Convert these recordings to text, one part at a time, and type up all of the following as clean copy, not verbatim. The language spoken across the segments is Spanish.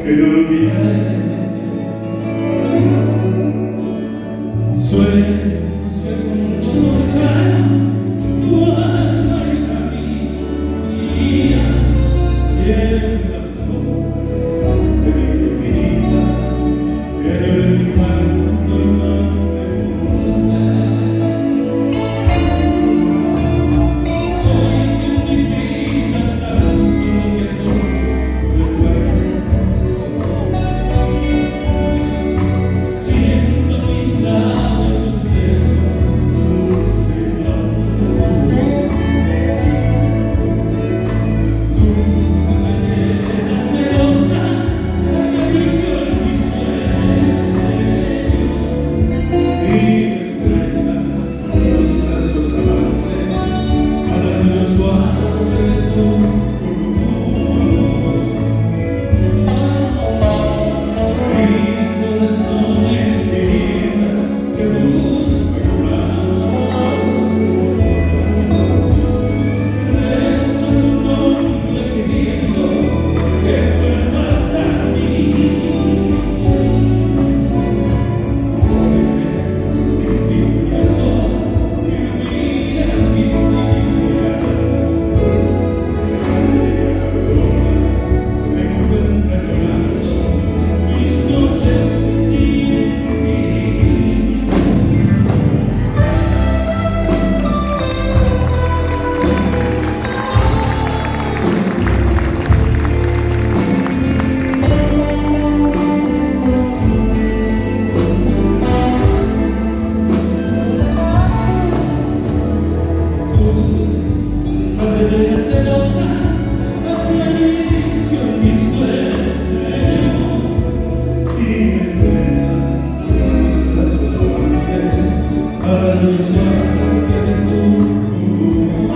que no olvidaré. Sueños que juntos forjaron tu alma y la mía, tiemblas sombras de mi turquía, que yo en mi canto no me volveré. Hoy que en mi vida tan solo quedó tu recuerdo, siento mis labios sus besos, dulce flor. Tú venera celosa, acaricio en mi sueño y me estrecha los brazos amantes al lo suave de tu rumor. Mi corazón en tinieblas que busca llorar, rezo tu nombre pidiendo que vuelvas a mí. Porque sin ti yo soy mi vida, mis días. Me encuentra llorando mis noches sin ti. Tú, venera celosa, acaricio en mi sueño y me estrecha los brazos amantes a lo suave de tu rumor.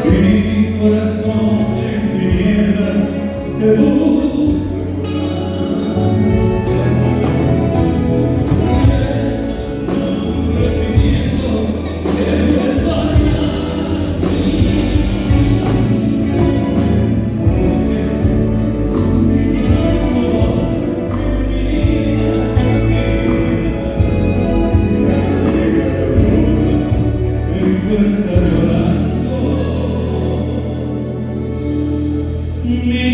Mi corazón en tinieblas te busca llorar. Pidiendo que vuelvas a mí. Porque sin ti yo soy mi vida, mis días. Me encuentra llorando mis